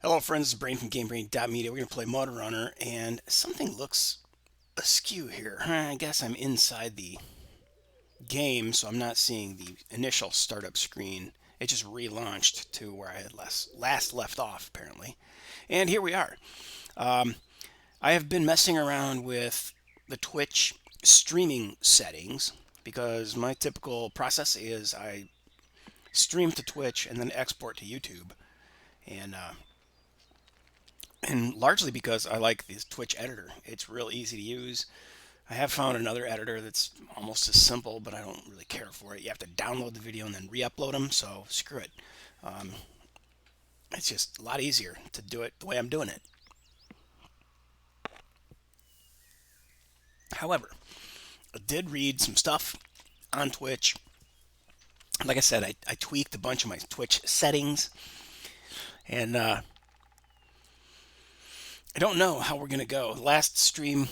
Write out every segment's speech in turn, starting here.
Hello friends, it's Brain from GameBrain.media. We're going to play Mudrunner, and something looks askew here. I guess I'm inside the game, so I'm not seeing the initial startup screen. It just relaunched to where I had last left off, apparently. And here we are. I have been messing around with the Twitch streaming settings because my typical process is I stream to Twitch and then export to YouTube. And largely because I like this Twitch editor. It's real easy to use. I have found another editor that's almost as simple, but I don't really care for it. You have to download the video and then re-upload them, so screw it. It's just a lot easier to do it the way I'm doing it. However, I did read some stuff on Twitch. Like I said, I tweaked a bunch of my Twitch settings, and I don't know how we're going to go. Last stream,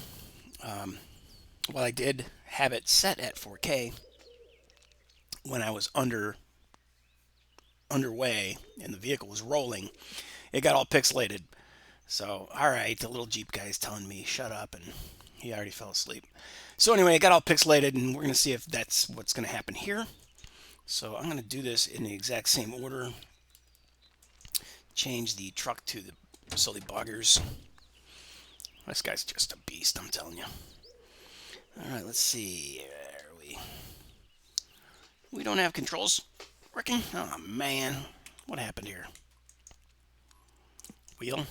while I did have it set at 4K, when I was underway and the vehicle was rolling, it got all pixelated. So, alright, the little Jeep guy's telling me, shut up, and he already fell asleep. So anyway, it got all pixelated, and we're going to see if that's what's going to happen here. So I'm going to do this in the exact same order. Change the truck to the silly buggers. This guy's just a beast, I'm telling you. Alright, let's see. Where are we? We don't have controls working? Oh, man. What happened here? Wheel.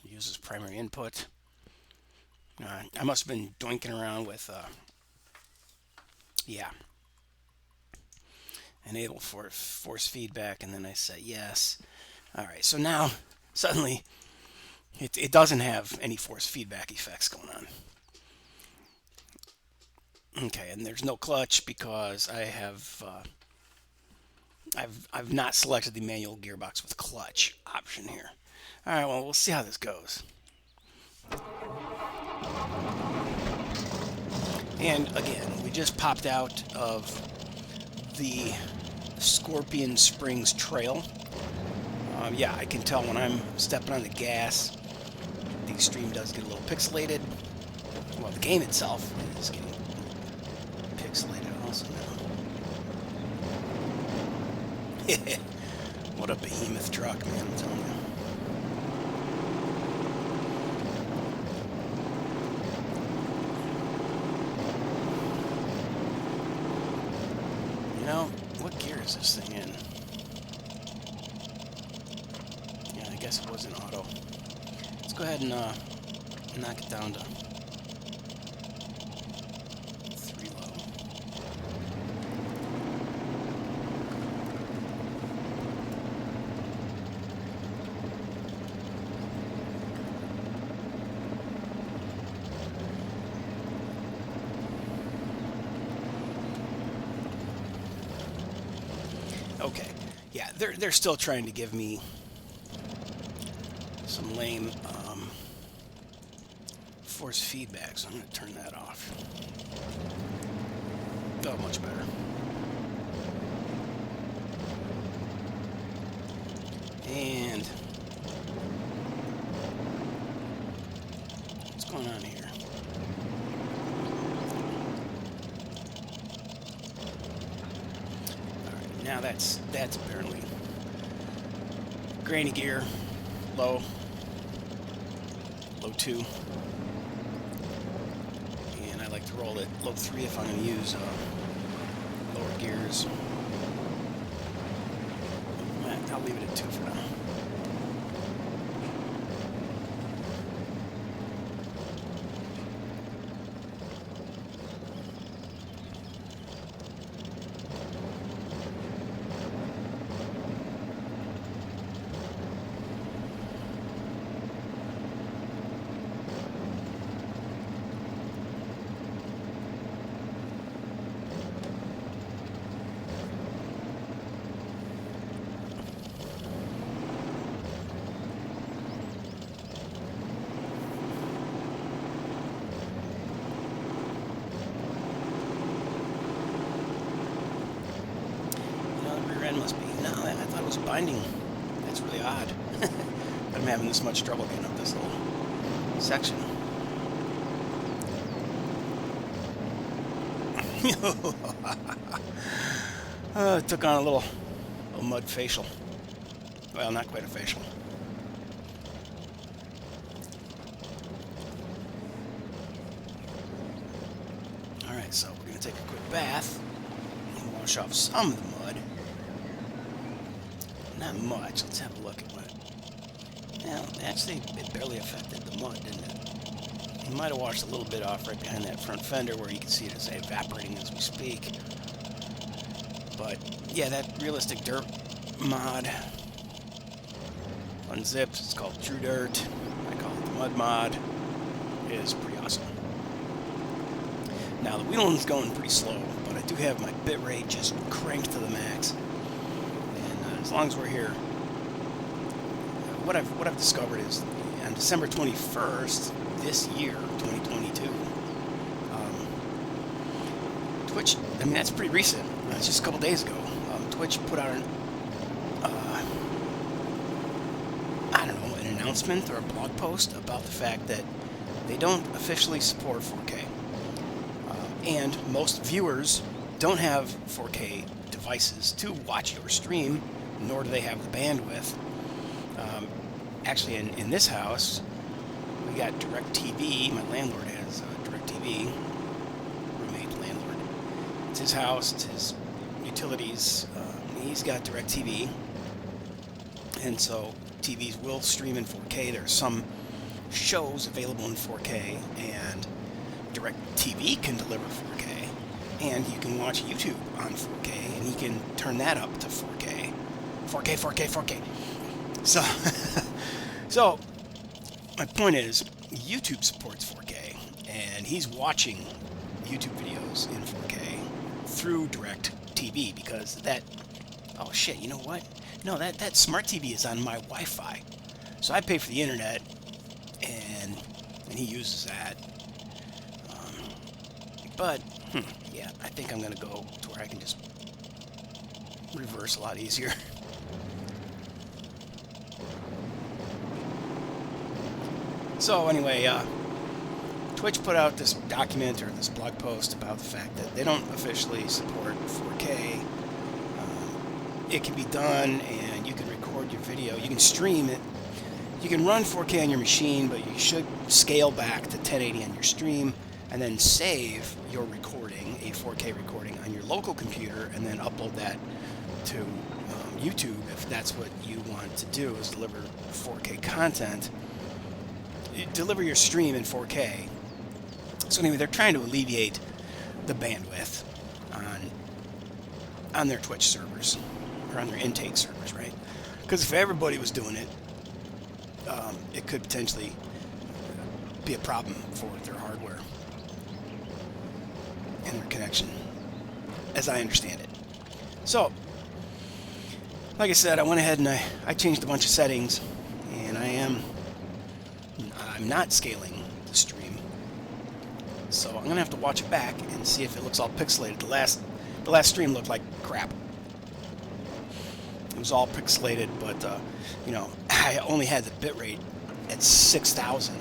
Uses primary input. I must have been doinking around with, yeah. Enable for force feedback, and then I say yes. Alright, so now, suddenly, it doesn't have any force feedback effects going on. Okay, and there's no clutch because I have I've not selected the manual gearbox with clutch option here. All right, well, we'll see how this goes. And again, we just popped out of the Scorpion Springs Trail. Yeah, I can tell when I'm stepping on the gas, the stream does get a little pixelated. Well, the game itself is getting pixelated also now. What a behemoth truck, man, I'm telling you. You know, what gear is this thing in? Yeah, I guess it was in auto. Let's go ahead and knock it down to 3 low. Okay, yeah, they're still trying to give me some lame force feedback, so I'm going to turn that off. Oh, much better. And what's going on here? Alright, now that's apparently granny gear, low 2. And I like to roll it low 3 if I'm going to use lower gears. I'll leave it at 2 for now. Must be. No, I thought it was binding. That's really odd. I'm having this much trouble getting up this little section. Took on a little mud facial. Well, not quite a facial. Alright, so we're going to take a quick bath and wash off some of the mud. Not much. Let's have a look at what... Well, actually, it barely affected the mud, didn't it? You might have washed a little bit off right behind that front fender where you can see it is evaporating as we speak. But, yeah, that realistic dirt mod, unzipped, it's called True Dirt, I call it the Mud mod, is pretty awesome. Now, the wheeling's going pretty slow, but I do have my bitrate just cranked to the max. And as long as we're here, what I've discovered is on December 21st, this year, 2022, Twitch, I mean, that's pretty recent. It's just a couple days ago. Twitch put out an, I don't know, an announcement or a blog post about the fact that they don't officially support 4K. And most viewers don't have 4K devices to watch your stream, nor do they have the bandwidth. Actually, in this house, we got DirecTV. My landlord has DirecTV. Roommate landlord. It's his house. It's his utilities. He's got DirecTV, and so TVs will stream in 4K. There are some shows available in 4K, and DirecTV can deliver 4K, and you can watch YouTube on 4K, and you can turn that up to 4K. 4K. So, so my point is, YouTube supports 4K, and he's watching YouTube videos in 4K through DirecTV because that, oh shit, you know what? No, that smart TV is on my Wi-Fi. So I pay for the internet, and he uses that. But, yeah, I think I'm going to go to where I can just reverse a lot easier. So anyway, Twitch put out this document or this blog post about the fact that they don't officially support 4K. It can be done, and you can record your video. You can stream it. You can run 4K on your machine, but you should scale back to 1080 on your stream, and then save your recording, a 4K recording, on your local computer, and then upload that to YouTube if that's what you want to do, is deliver 4K content. Deliver your stream in 4K. So anyway, they're trying to alleviate the bandwidth on their Twitch servers, or on their intake servers, right? Because if everybody was doing it, it could potentially be a problem for their hardware and their connection, as I understand it. So, like I said, I went ahead and I changed a bunch of settings, and I'm not scaling the stream, so I'm gonna have to watch it back and see if it looks all pixelated. The last stream looked like crap. It was all pixelated, but you know, I only had the bitrate at 6,000,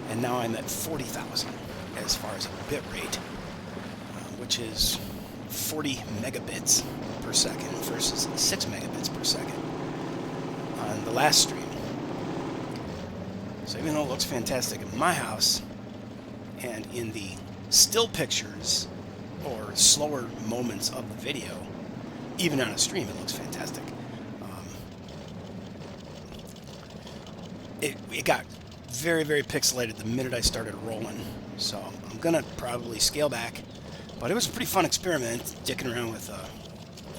and now I'm at 40,000 as far as a bitrate, which is 40 megabits per second versus 6 megabits per second on the last stream. So even though it looks fantastic in my house, and in the still pictures or slower moments of the video, even on a stream, it looks fantastic. It got very, very pixelated the minute I started rolling, so I'm going to probably scale back. But it was a pretty fun experiment, dicking around with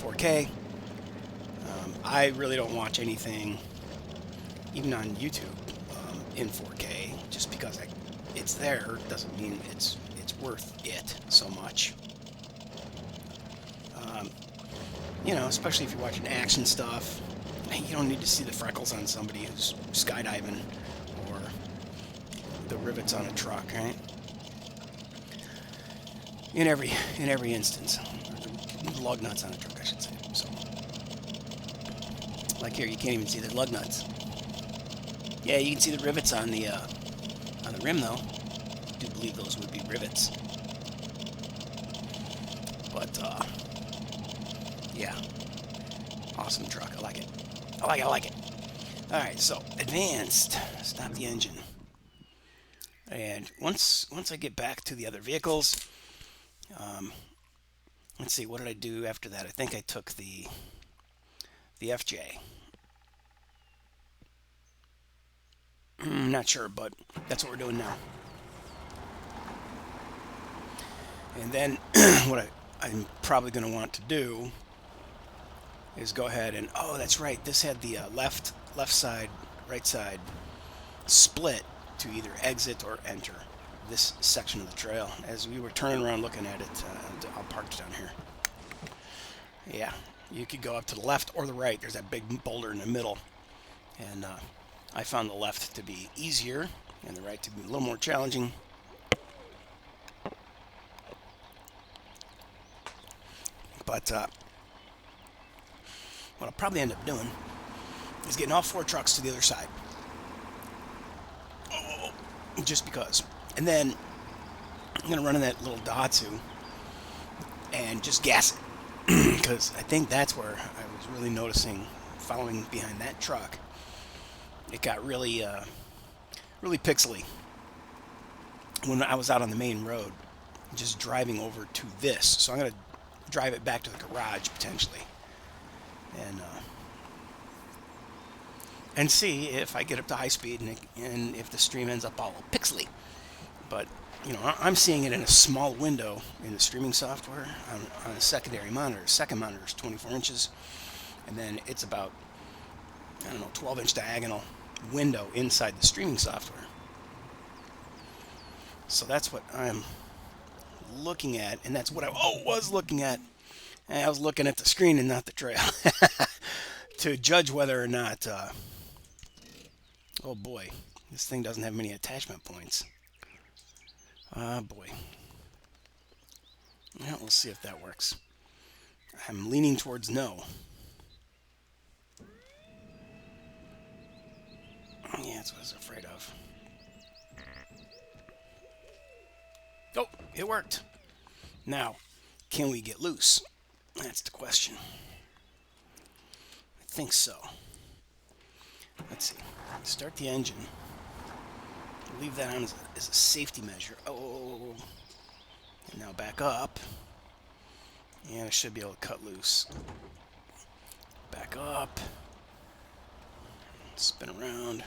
4K. I really don't watch anything, even on YouTube, in 4K, just because it's there doesn't mean it's worth it so much. You know, especially if you're watching action stuff, you don't need to see the freckles on somebody who's skydiving or the rivets on a truck, right? In every instance, or the lug nuts on a truck, I should say. So, like here, you can't even see the lug nuts. Yeah, you can see the rivets on the rim, though. I do believe those would be rivets. But yeah, awesome truck. I like it. I like it. I like it. All right, so advanced. Stop the engine. And once I get back to the other vehicles, let's see, what did I do after that? I think I took the FJ. Not sure, but that's what we're doing now. And then what I'm probably going to want to do is go ahead and, oh, that's right, this had the left side, right side split to either exit or enter this section of the trail. As we were turning around looking at it, I'll park it down here. Yeah, you could go up to the left or the right. There's that big boulder in the middle. And I found the left to be easier and the right to be a little more challenging. But what I'll probably end up doing is getting all 4 trucks to the other side. Oh, just because. And then I'm going to run in that little Daihatsu and just gas it. Because I think that's where I was really noticing, following behind that truck, it got really, really pixely when I was out on the main road, just driving over to this. So I'm going to drive it back to the garage potentially, and see if I get up to high speed and if the stream ends up all pixely. But you know, I'm seeing it in a small window in the streaming software on a secondary monitor. Second monitor is 24 inches, and then it's about, I don't know, 12-inch diagonal window inside the streaming software. So that's what I'm looking at, and that's what I was looking at. And I was looking at the screen and not the trail to judge whether or not. Oh boy, this thing doesn't have many attachment points. Boy. Well, we'll see if that works. I'm leaning towards no. Yeah, that's what I was afraid of. Oh, it worked. Now, can we get loose? That's the question. I think so. Let's see. Start the engine. Leave that on as a safety measure. Oh. And now back up. And I should be able to cut loose. Back up. Spin around.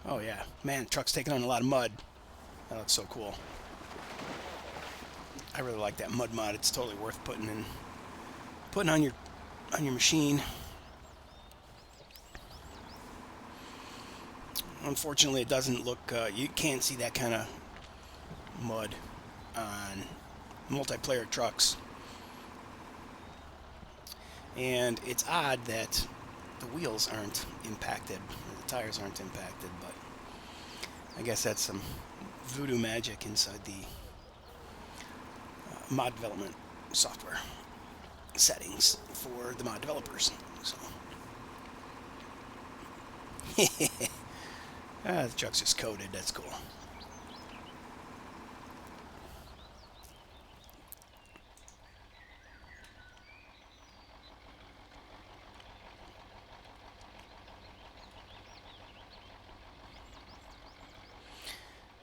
Oh yeah. Man, the truck's taking on a lot of mud. That looks so cool. I really like that mud mod. It's totally worth putting on your machine. Unfortunately, it doesn't look. You can't see that kind of mud on multiplayer trucks, and it's odd that the wheels aren't impacted or the tires aren't impacted. But I guess that's some voodoo magic inside the mod development software settings for the mod developers. So the truck's just coded. That's cool.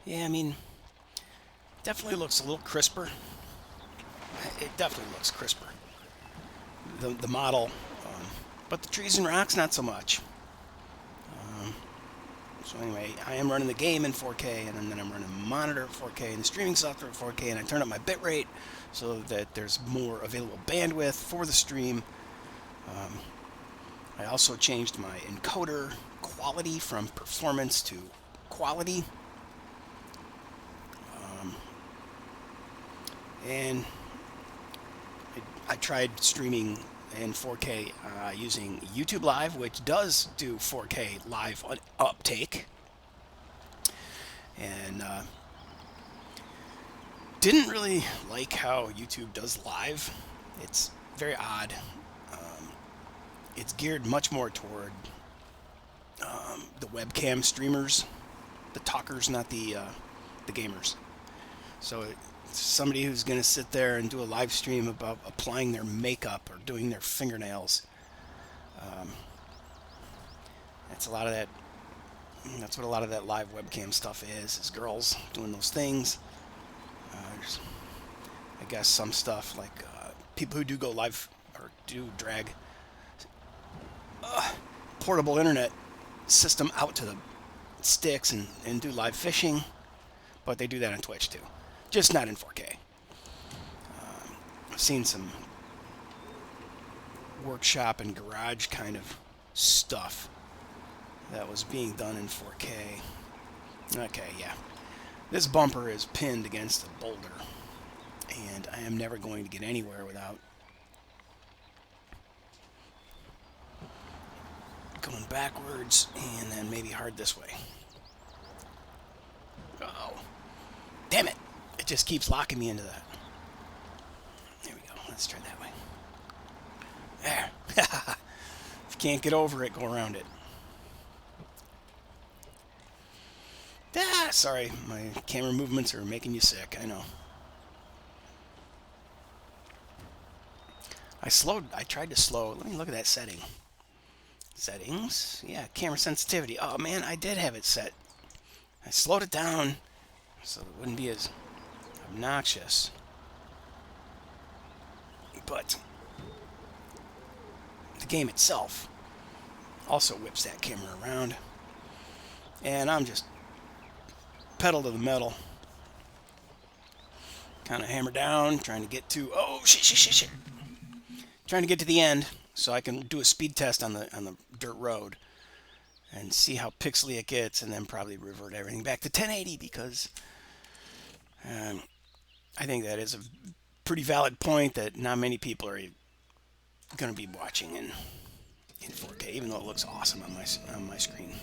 Yeah, I mean, definitely looks a little crisper. It definitely looks crisper. The model, but the trees and rocks not so much. So anyway, I am running the game in 4K, and then I'm running the monitor at 4K and the streaming software at 4K, and I turn up my bitrate so that there's more available bandwidth for the stream. I also changed my encoder quality from performance to quality. And I tried streaming in 4K using YouTube Live, which does do 4K live uptake, and didn't really like how YouTube does live. It's very odd. It's geared much more toward the webcam streamers, the talkers, not the gamers. So it's somebody who's going to sit there and do a live stream about applying their makeup or doing their fingernails. That's a lot of that. That's what a lot of that live webcam stuff is girls doing those things. There's, I guess, some stuff like people who do go live or do drag portable internet system out to the sticks and do live fishing, but they do that on Twitch too, just not in 4K. I've seen some workshop and garage kind of stuff that was being done in 4K. Okay, yeah. This bumper is pinned against a boulder, and I am never going to get anywhere without going backwards and then maybe hard this way. Oh, damn it. It just keeps locking me into that. There we go. Let's try that way. There. If you can't get over it, go around it. Ah, sorry. My camera movements are making you sick. I know. I tried to slow. Let me look at that setting. Settings. Yeah, camera sensitivity. Oh, man, I did have it set. I slowed it down so it wouldn't be as obnoxious. But the game itself also whips that camera around. And I'm just pedal to the metal. Kind of hammer down, trying to get to... Oh, shit. Trying to get to the end so I can do a speed test on the dirt road and see how pixely it gets, and then probably revert everything back to 1080 because I think that is a pretty valid point that not many people are going to be watching in 4K, even though it looks awesome on my screen.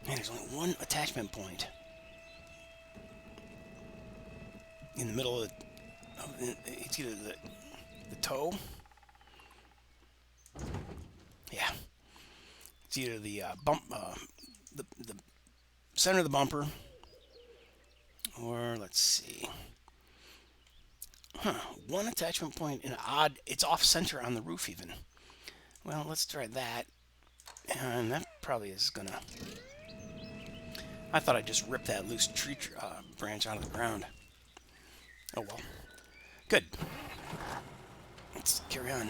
Man, there's only one attachment point in the middle of it's either the toe. Yeah. It's either the the center of the bumper, or let's see. One attachment point in odd. It's off center on the roof even. Well, let's try that. And that probably is gonna... I thought I'd just rip that loose tree branch out of the ground. Oh well. Good. Let's carry on.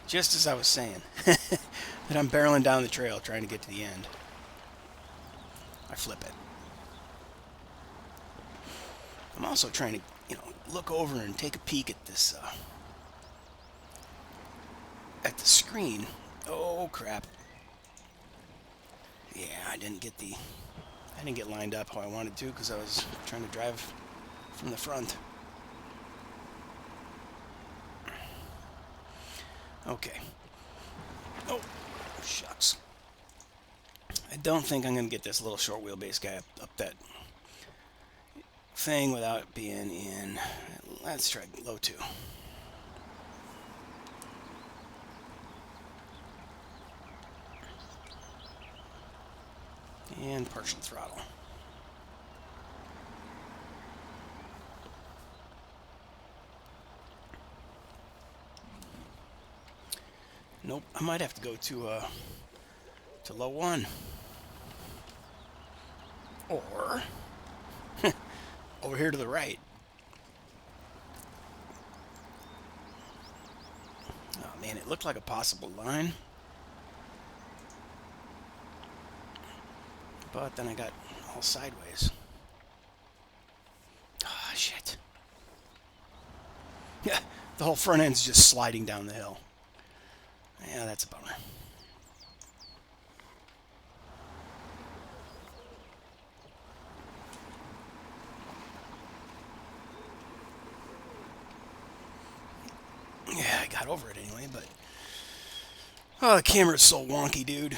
Just as I was saying, that I'm barreling down the trail trying to get to the end. I flip it. I'm also trying to, look over and take a peek at this, at the screen. Oh crap. Yeah, I didn't get lined up how I wanted to because I was trying to drive from the front. Okay. Oh, shucks. I don't think I'm going to get this little short wheelbase guy up that thing without being in... Let's try low 2. And partial throttle. Nope, I might have to go to low 1. Or over here to the right. Oh man, it looked like a possible line. But then I got all sideways. Ah, shit. Yeah, the whole front end's just sliding down the hill. Yeah, that's a bummer. Yeah, I got over it anyway, but... Oh, the camera's so wonky, dude.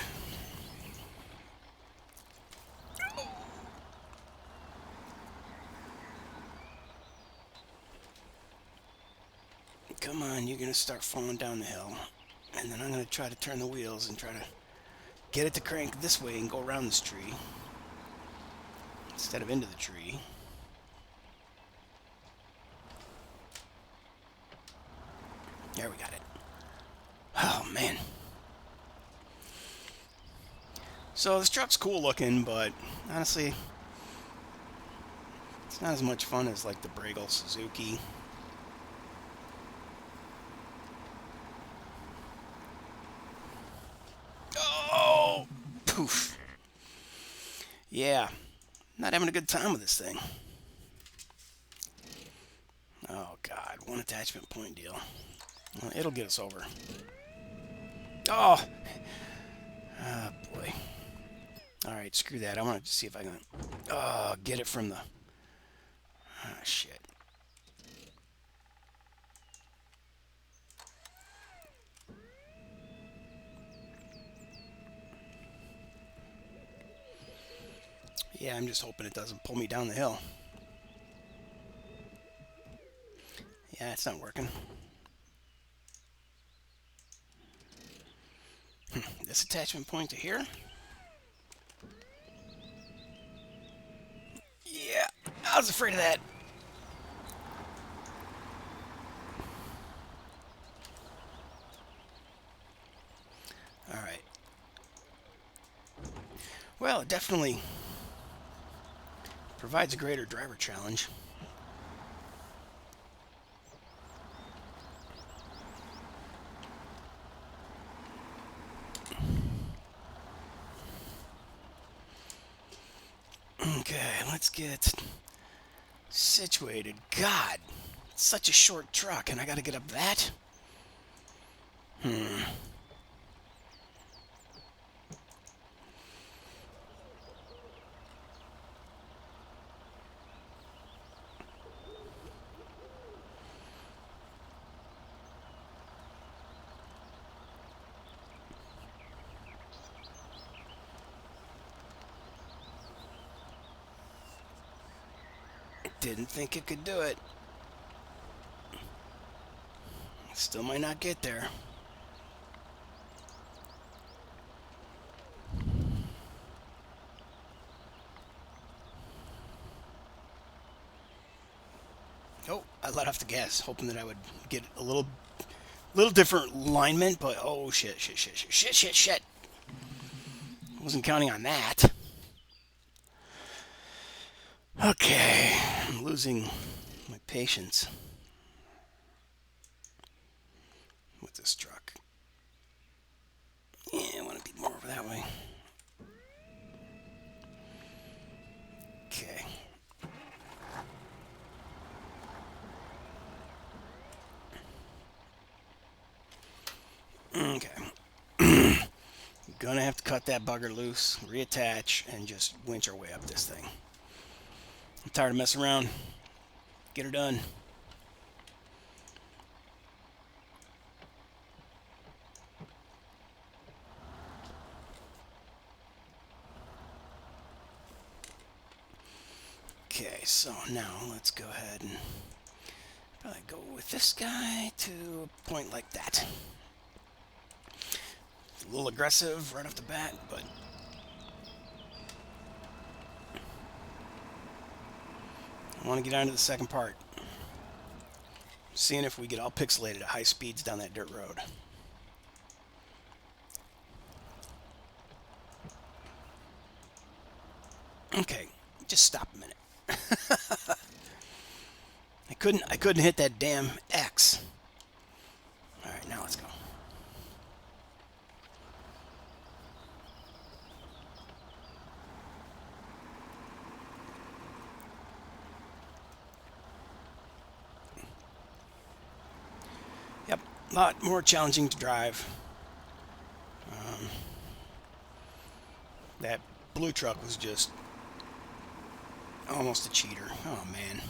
Come on, you're gonna start falling down the hill. And then I'm going to try to turn the wheels and try to get it to crank this way and go around this tree instead of into the tree. There, we got it. Oh, man. So this truck's cool looking, but honestly, it's not as much fun as like the Bragel Suzuki. Oh, poof. Yeah, not having a good time with this thing. Oh, God, one attachment point deal. Well, it'll get us over. Oh, oh boy. All right, screw that. I want to see if I can get it from the... Ah, shit. Yeah, I'm just hoping it doesn't pull me down the hill. Yeah, it's not working. This attachment point to here? Yeah, I was afraid of that. All right. Well, it definitely provides a greater driver challenge. Okay, let's get situated. God, it's such a short truck, and I gotta get up that? Didn't think it could do it. Still might not get there. Oh, I let off the gas, hoping that I would get a little different alignment, but oh shit. Wasn't counting on that. Okay, I'm losing my patience with this truck. Yeah, I want to be more over that way. Okay. Okay. Gonna have to cut that bugger loose, reattach, and just winch our way up this thing. I'm tired of messing around. Get her done. Okay, so now let's go ahead and probably go with this guy to a point like that. A little aggressive right off the bat, but I want to get on to the second part. Seeing if we get all pixelated at high speeds down that dirt road. Okay, just stop a minute. I couldn't hit that damn X. All right, now let's go. Yep, a lot more challenging to drive. That blue truck was just almost a cheater. Oh man.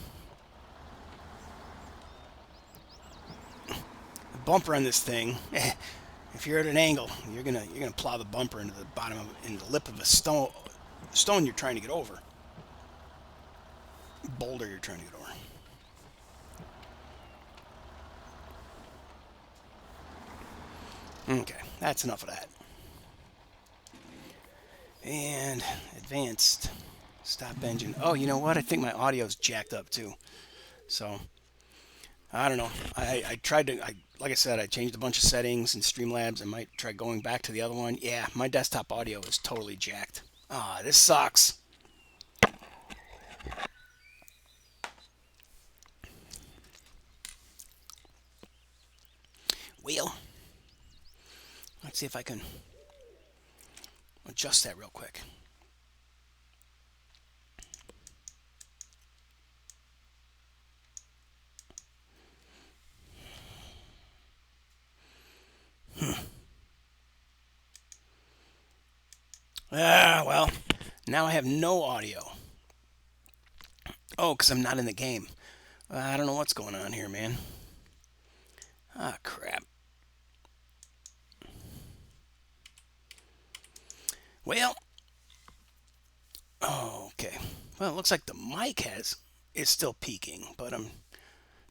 The bumper on this thing, if you're at an angle, you're gonna plow the bumper into the bottom of in the lip of a stone you're trying to get over. Boulder you're trying to get over. Okay, that's enough of that. And advanced. Stop engine. Oh, you know what? I think my audio's jacked up too. So, I don't know. I tried to, like I said, I changed a bunch of settings in Streamlabs. I might try going back to the other one. Yeah, my desktop audio is totally jacked. Ah, this sucks. Well, let's see if I can adjust that real quick. Ah, well, now I have no audio. Oh, because I'm not in the game. I don't know what's going on here, man. Ah, crap. Well, oh, okay. Well, it looks like the mic is still peaking, but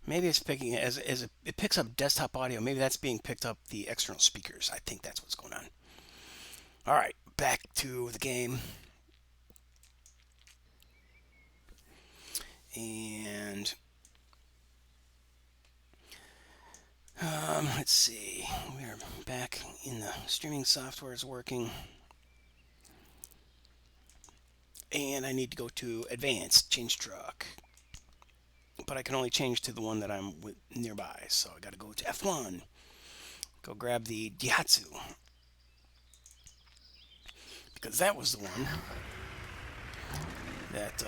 maybe it's picking it picks up desktop audio. Maybe that's being picked up the external speakers. I think that's what's going on. All right, back to the game. And let's see. We're back in the streaming software is working. And I need to go to advanced, change truck. But I can only change to the one that I'm nearby. So I got to go to F1. Go grab the Daihatsu. Because that was the one that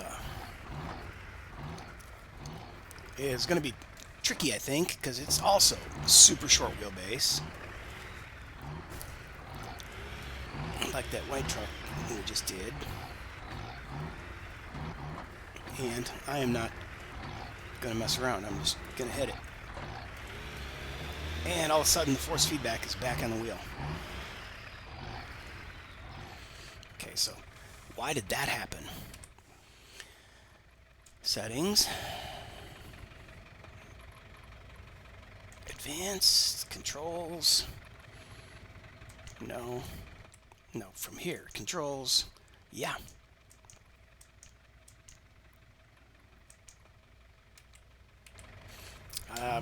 is going to be tricky, I think, because it's also super short wheelbase. Like that white truck we just did. And I am not going to mess around. I'm just going to hit it. And all of a sudden the force feedback is back on the wheel. Okay, so why did that happen? Settings. Advanced controls. No, from here. Controls. Yeah.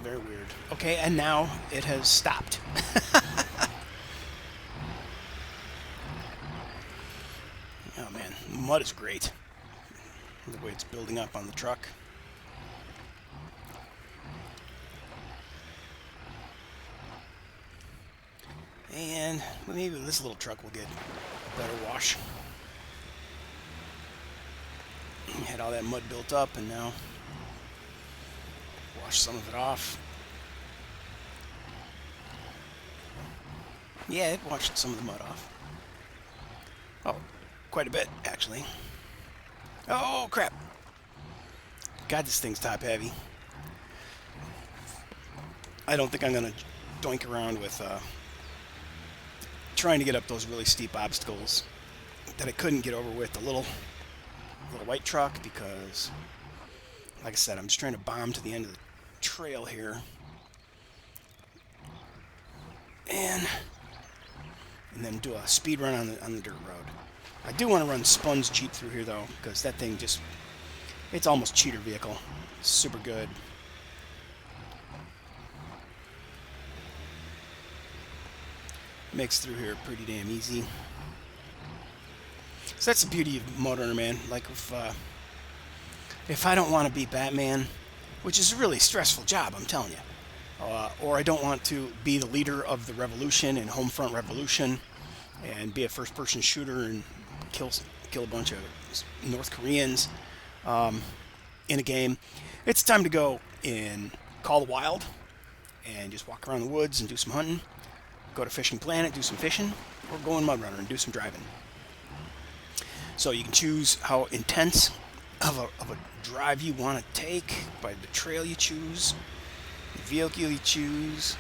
Very weird. Okay, and now it has stopped. Oh man, mud is great. The way it's building up on the truck. And maybe this little truck will get a better wash. Had all that mud built up and now wash some of it off. Yeah, it washed some of the mud off. Oh, quite a bit, actually. Oh, crap. God, this thing's top heavy. I don't think I'm going to doink around with trying to get up those really steep obstacles that I couldn't get over with the little white truck because, like I said, I'm just trying to bomb to the end of the trail here. And then do a speed run on the dirt road. I do want to run Spun's Jeep through here though, because that thing just, it's almost cheater vehicle. It's super good. Makes through here pretty damn easy. So that's the beauty of Mudrunner, man. Like if I don't want to be Batman, which is a really stressful job, I'm telling you, or I don't want to be the leader of the revolution in Homefront Revolution and be a first-person shooter and kill a bunch of North Koreans in a game, it's time to go and Call the Wild and just walk around the woods and do some hunting, go to Fishing Planet, do some fishing, or go in Mudrunner and do some driving. So you can choose how intense of a drive you want to take by the trail you choose, the vehicle you choose.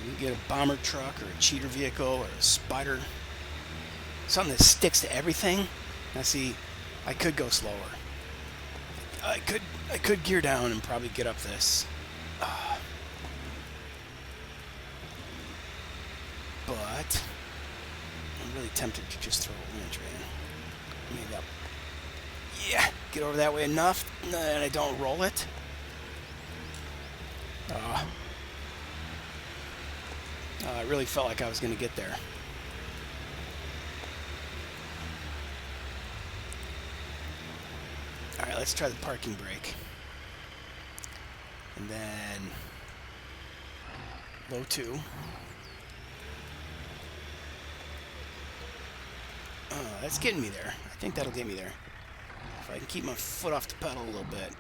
You get a bomber truck or a cheater vehicle or a spider, something that sticks to everything. Now see, I could go slower. I could gear down and probably get up this. but I'm really tempted to just throw a winch, man. Maybe I'll, yeah, get over that way enough that I don't roll it. I really felt like I was going to get there. All right, let's try the parking brake. And then low 2. That's getting me there. I think that'll get me there. If I can keep my foot off the pedal a little bit.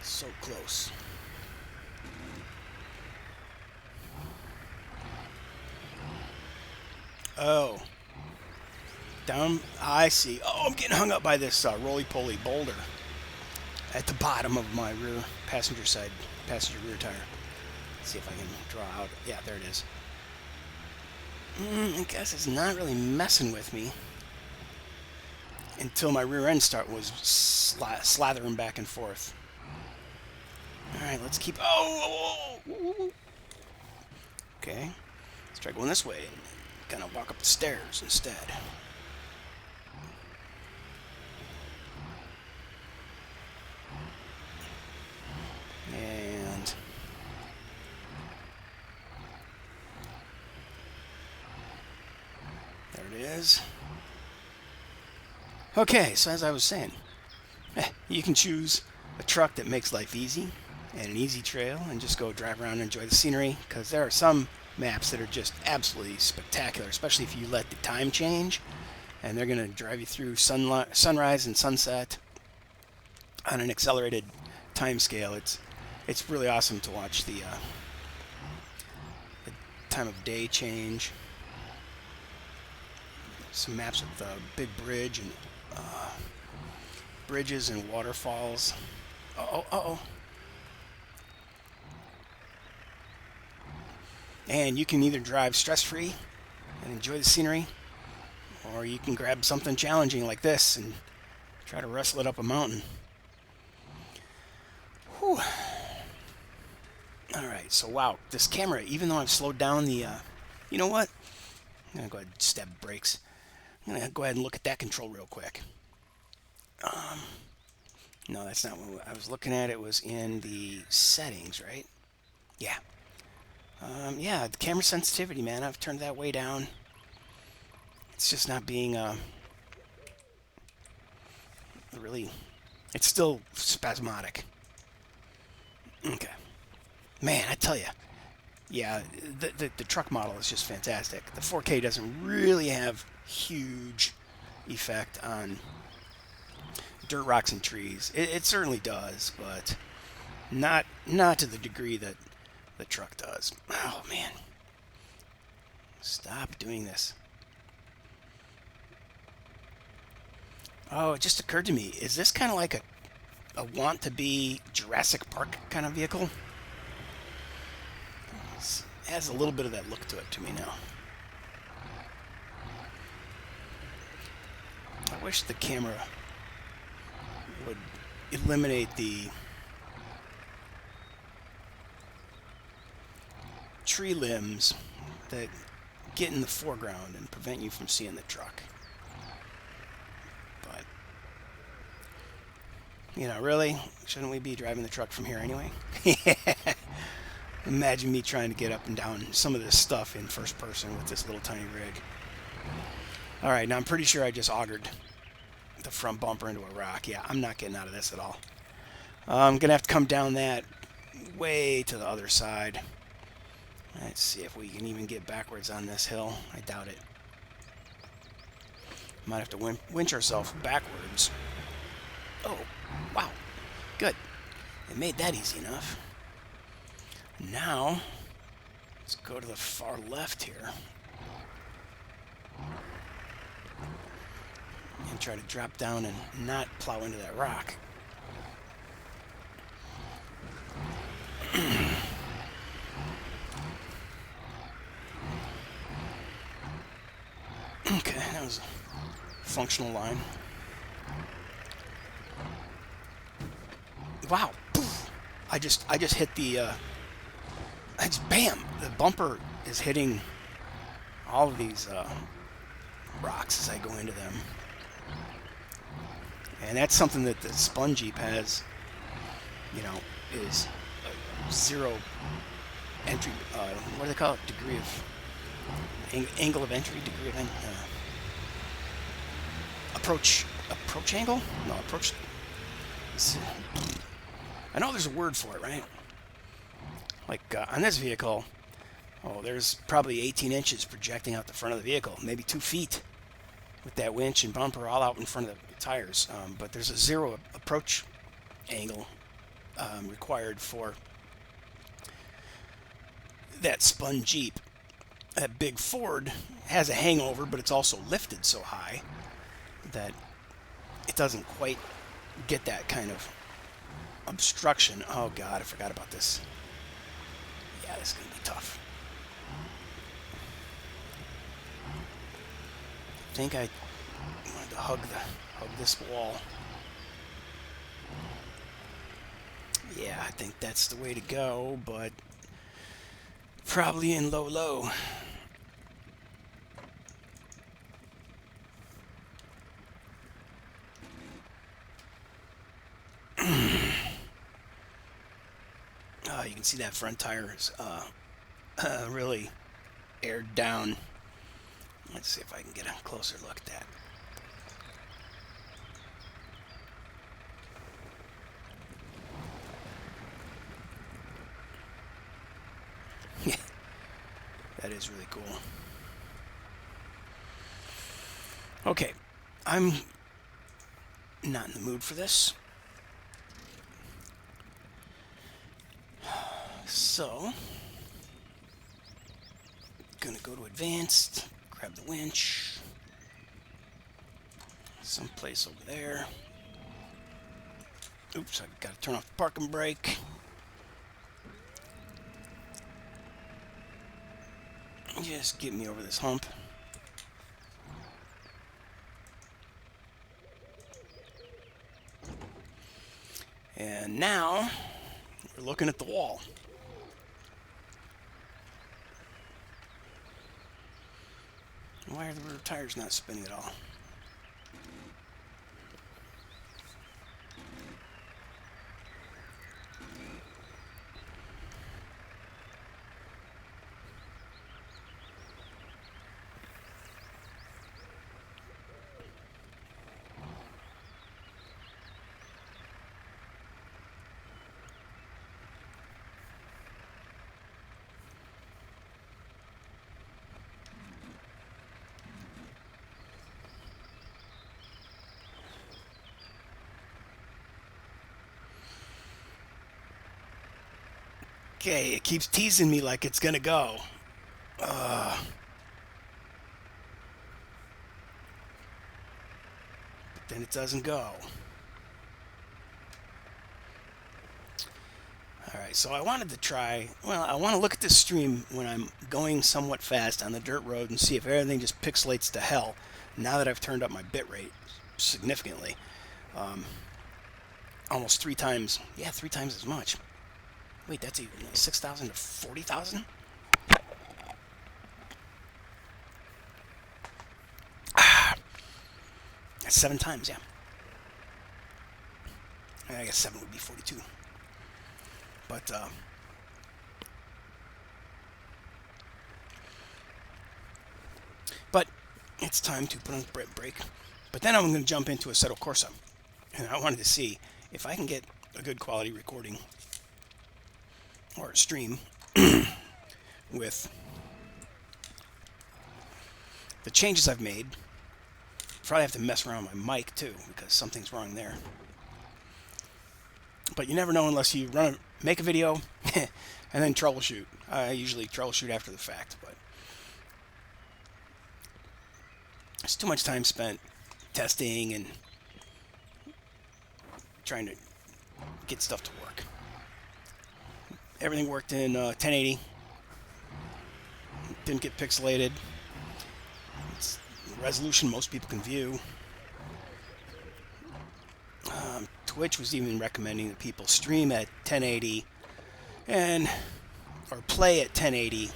So close. Oh. Down. I see. Oh, I'm getting hung up by this roly-poly boulder at the bottom of my rear passenger rear tire. Let's see if I can draw out. Yeah, there it is. I guess it's not really messing with me until my rear end was slathering back and forth. All right, let's keep. Oh! Okay, let's try going this way and kind of walk up the stairs instead. And there it is. Okay, so as I was saying, you can choose a truck that makes life easy and an easy trail and just go drive around and enjoy the scenery, because there are some maps that are just absolutely spectacular, especially if you let the time change, and they're going to drive you through sunrise and sunset on an accelerated time scale. It's really awesome to watch the time of day change. Some maps with big bridge and bridges and waterfalls. Uh-oh. And you can either drive stress-free and enjoy the scenery, or you can grab something challenging like this and try to wrestle it up a mountain. Whew. Alright, so wow, this camera, even though I've slowed down the, you know what? I'm going to go ahead and stab brakes. I'm going to go ahead and look at that control real quick. No, that's not what I was looking at. It was in the settings, right? Yeah. Yeah, the camera sensitivity, man. I've turned that way down. It's just not being, really, it's still spasmodic. Okay. Man, I tell you, yeah, the truck model is just fantastic. The 4K doesn't really have huge effect on dirt, rocks, and trees. It certainly does, but not to the degree that the truck does. Oh, man. Stop doing this. Oh, it just occurred to me. Is this kind of like a want-to-be Jurassic Park kind of vehicle? It has a little bit of that look to me now. I wish the camera would eliminate the tree limbs that get in the foreground and prevent you from seeing the truck. But, you know, really, shouldn't we be driving the truck from here anyway? Imagine me trying to get up and down some of this stuff in first person with this little tiny rig. Alright, now I'm pretty sure I just augured the front bumper into a rock. Yeah, I'm not getting out of this at all. I'm going to have to come down that way to the other side. Let's see if we can even get backwards on this hill. I doubt it. Might have to winch ourselves backwards. Oh, wow. Good. It made that easy enough. Now, let's go to the far left here. And try to drop down and not plow into that rock. Okay, that was a functional line. Wow. Poof. I just hit the I just, bam, the bumper is hitting all of these rocks as I go into them. And that's something that the Spun Jeep has, you know, is a zero entry, what do they call it? Degree of, angle of entry, degree of, approach angle? No, approach, I know there's a word for it, right? Like on this vehicle, oh, there's probably 18 inches projecting out the front of the vehicle, maybe 2 feet with that winch and bumper all out in front of the tires. But there's a zero approach angle required for that Spun Jeep. That big Ford has a hangover, but it's also lifted so high that it doesn't quite get that kind of obstruction. Oh God, I forgot about this. Yeah, this is gonna be tough. I think I wanted to hug this wall. Yeah, I think that's the way to go, but probably in low. You can see that front tire is really aired down. Let's see if I can get a closer look at that. Yeah, that is really cool. Okay, I'm not in the mood for this. So, gonna go to advanced, grab the winch, someplace over there. Oops, I gotta turn off the parking brake. Just get me over this hump. And now, we're looking at the wall. Why are the rear tires not spinning at all? Okay, it keeps teasing me like it's gonna go. But then it doesn't go. Alright, so I wanted to try, well, I want to look at this stream when I'm going somewhat fast on the dirt road and see if everything just pixelates to hell now that I've turned up my bitrate significantly. Almost 3 times, yeah, 3 times as much. Wait, that's even 6,000 to 40,000? That's 7 times, yeah. I guess 7 would be 42. But it's time to put on the brake. But then I'm going to jump into Assetto Corsa. And I wanted to see if I can get a good quality recording or a stream with the changes I've made. Probably have to mess around with my mic too, because something's wrong there. But you never know unless you make a video and then troubleshoot. I usually troubleshoot after the fact, but it's too much time spent testing and trying to get stuff to work. Everything worked in 1080. Didn't get pixelated. It's resolution most people can view. Twitch was even recommending that people stream at 1080 or play at 1080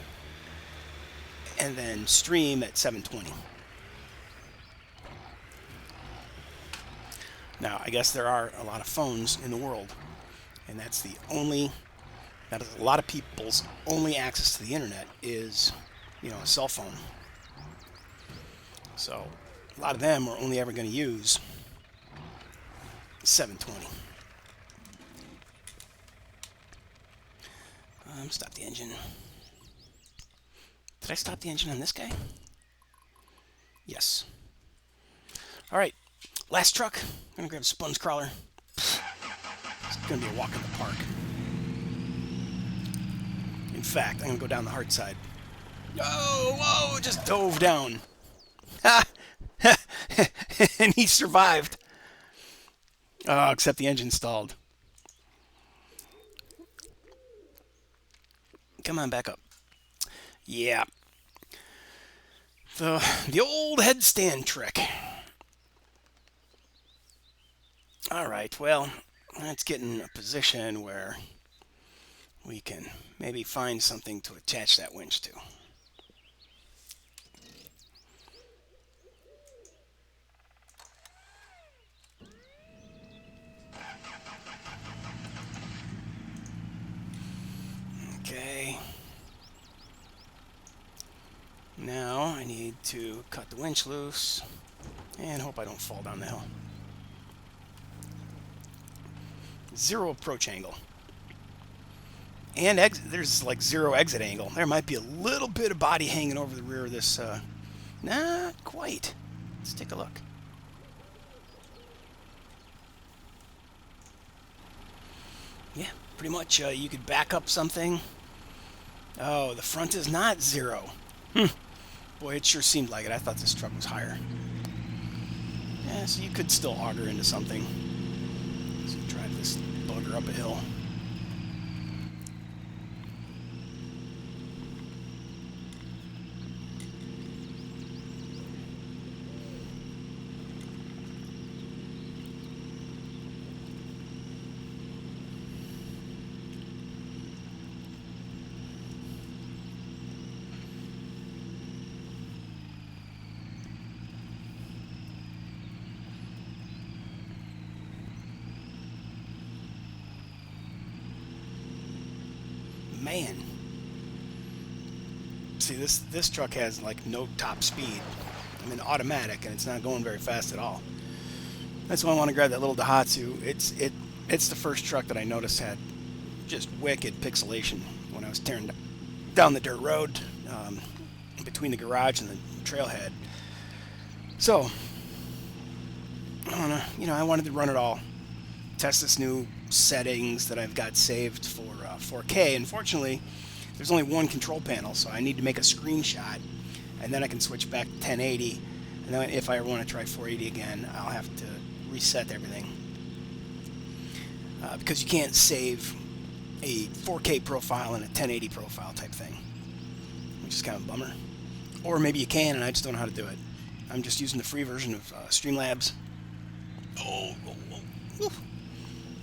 and then stream at 720. Now, I guess there are a lot of phones in the world, and that is a lot of people's only access to the internet is, a cell phone. So, a lot of them are only ever going to use 720. Stop the engine. Did I stop the engine on this guy? Yes. All right, last truck. I'm going to grab a sponge crawler. It's going to be a walk in the park. In fact, I'm going to go down the hard side. Oh, whoa, just dove down. And he survived. Oh, except the engine stalled. Come on, back up. Yeah. The old headstand trick. All right, well, let's get in a position where we can maybe find something to attach that winch to. Okay. Now I need to cut the winch loose and hope I don't fall down the hill. Zero approach angle. And there's like zero exit angle. There might be a little bit of body hanging over the rear of this. Not quite. Let's take a look. Yeah, pretty much you could back up something. Oh, the front is not zero. Boy, it sure seemed like it. I thought this truck was higher. Yeah, so you could still auger into something. So drive this bugger up a hill. Man, see this truck has like no top speed. I mean automatic, and it's not going very fast at all. That's why I want to grab that little Daihatsu. It's the first truck that I noticed had just wicked pixelation when I was tearing down the dirt road between the garage and the trailhead. So I wanted to run it all, test this new settings that I've got saved for 4K. Unfortunately, there's only one control panel, so I need to make a screenshot, and then I can switch back to 1080. And then if I ever want to try 480 again, I'll have to reset everything because you can't save a 4K profile and a 1080 profile type thing, which is kind of a bummer. Or maybe you can, and I just don't know how to do it. I'm just using the free version of Streamlabs.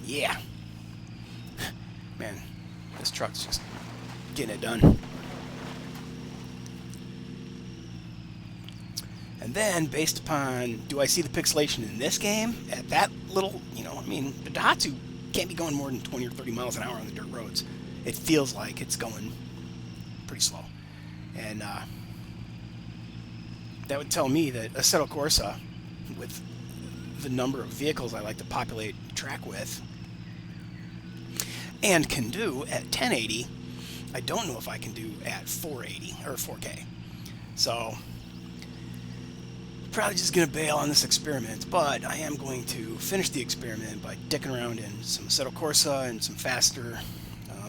Yeah. Man, this truck's just getting it done. And then, based upon, do I see the pixelation in this game at that little, I mean, the Daihatsu can't be going more than 20 or 30 miles an hour on the dirt roads. It feels like it's going pretty slow. And that would tell me that Assetto Corsa, with the number of vehicles I like to populate track with, and can do at 1080, I don't know if I can do at 480 or 4K. So probably just going to bail on this experiment, but I am going to finish the experiment by dicking around in some Assetto Corsa and some faster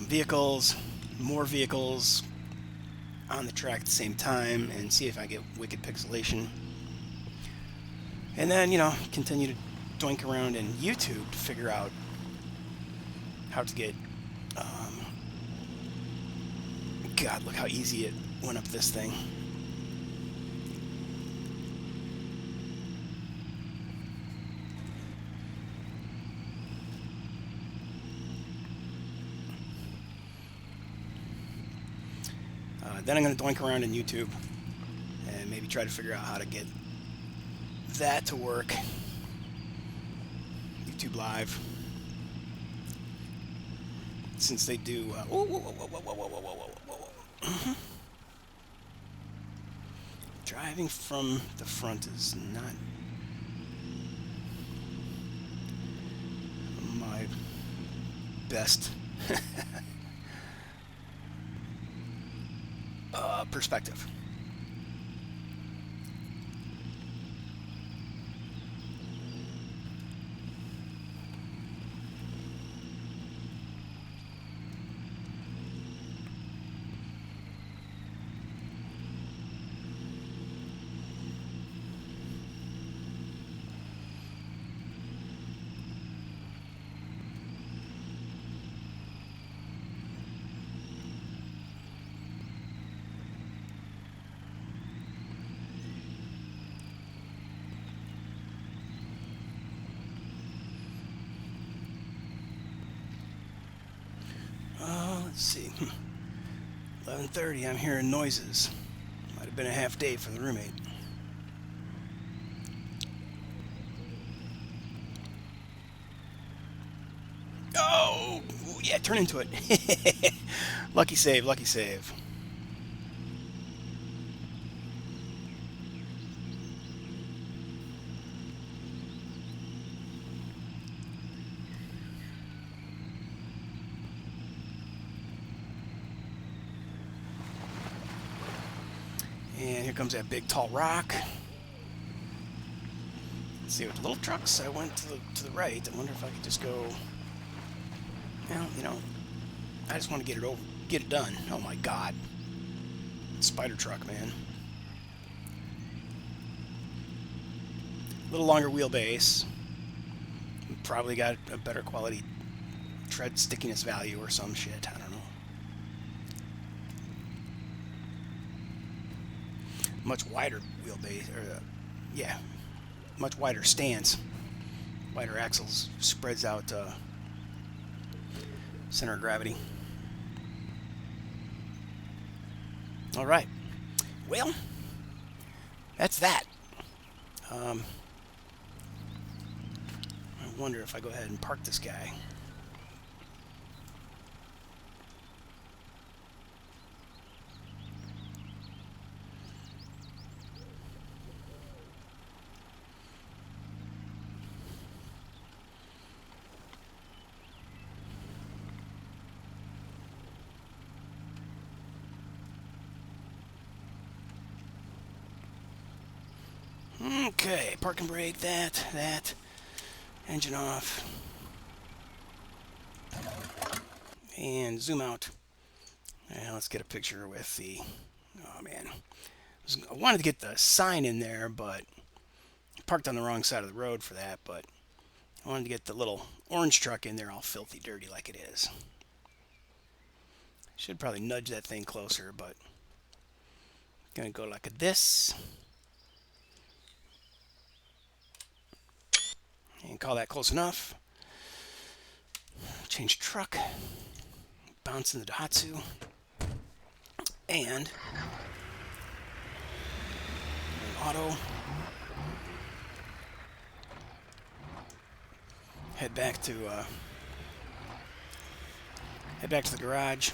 vehicles, more vehicles on the track at the same time, and see if I get wicked pixelation. And then, continue to doink around in YouTube to figure out how to get, God, look how easy it went up this thing. Then I'm going to doink around in YouTube and maybe try to figure out how to get that to work. YouTube Live. Since they do... whoa, whoa, whoa, whoa, whoa, whoa, whoa, whoa, whoa, whoa. Driving from the front is not my best perspective. Let's see. 11:30. I'm hearing noises. Might have been a half day for the roommate. Oh, yeah, turn into it. Lucky save, lucky save. And here comes that big tall rock. Let's see, with the little trucks, I went to the right. I wonder if I could just go. Well, you know, I just want to get it done. Oh my God, spider truck, man. A little longer wheelbase. Probably got a better quality tread stickiness value or some shit. I don't know. Much wider wheelbase, or yeah, much wider stance, wider axles, spreads out center of gravity. All right, well, that's that. I wonder if I go ahead and park this guy. Okay, parking brake, that, engine off, and zoom out. And let's get a picture with the, oh man, I wanted to get the sign in there, but parked on the wrong side of the road for that, but I wanted to get the little orange truck in there all filthy dirty like it is. Should probably nudge that thing closer, but gonna go like this. And call that close enough. Change truck. Bounce in the Daihatsu. And auto. Head back to the garage.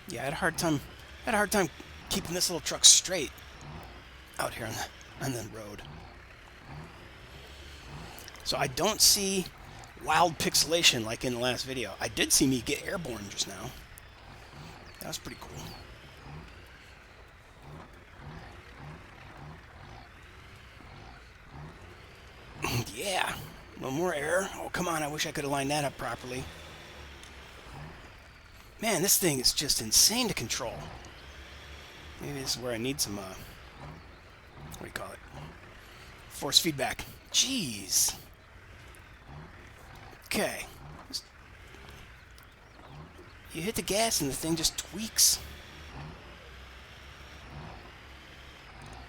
Yeah, I had a hard time keeping this little truck straight out here on the road. So I don't see wild pixelation like in the last video. I did see me get airborne just now. That was pretty cool. Yeah, a little more air. Oh, come on, I wish I could have lined that up properly. Man, this thing is just insane to control. Maybe this is where I need some, what do you call it? Force feedback. Jeez. Okay. You hit the gas and the thing just tweaks.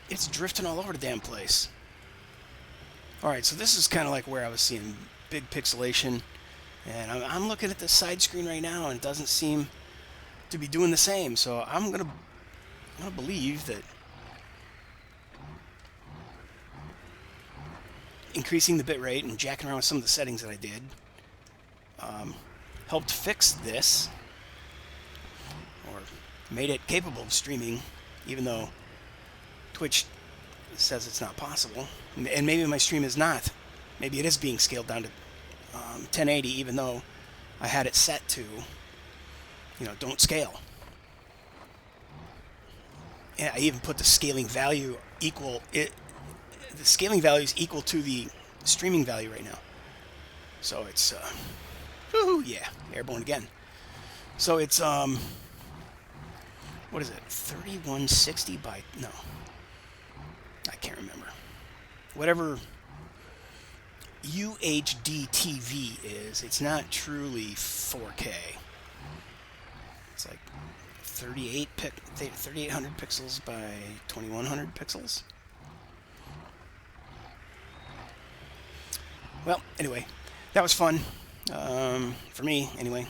It's drifting all over the damn place. Alright, so this is kind of like where I was seeing big pixelation And I'm looking at the side screen right now, and it doesn't seem to be doing the same. So I'm gonna believe that increasing the bitrate and jacking around with some of the settings that I did helped fix this, or made it capable of streaming, even though Twitch says it's not possible. And maybe my stream is not. Maybe it is being scaled down to 1080, even though I had it set to, don't scale. And I even put the scaling value the scaling value is equal to the streaming value right now. So it's, woohoo, yeah, airborne again. So it's, what is it, 3160 by, no, I can't remember. Whatever UHD TV is, it's not truly 4K. It's like 3,800 pixels by 2,100 pixels. Well, anyway, that was fun. For me, anyway.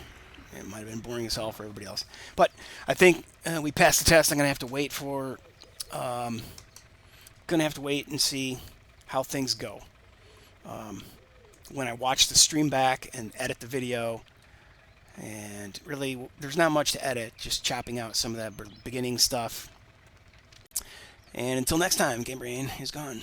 It might have been boring as hell for everybody else. But I think we passed the test. I'm going to have to wait for... and see how things go. When I watch the stream back and edit the video. And really, there's not much to edit. Just chopping out some of that beginning stuff. And until next time, GameBrain is gone.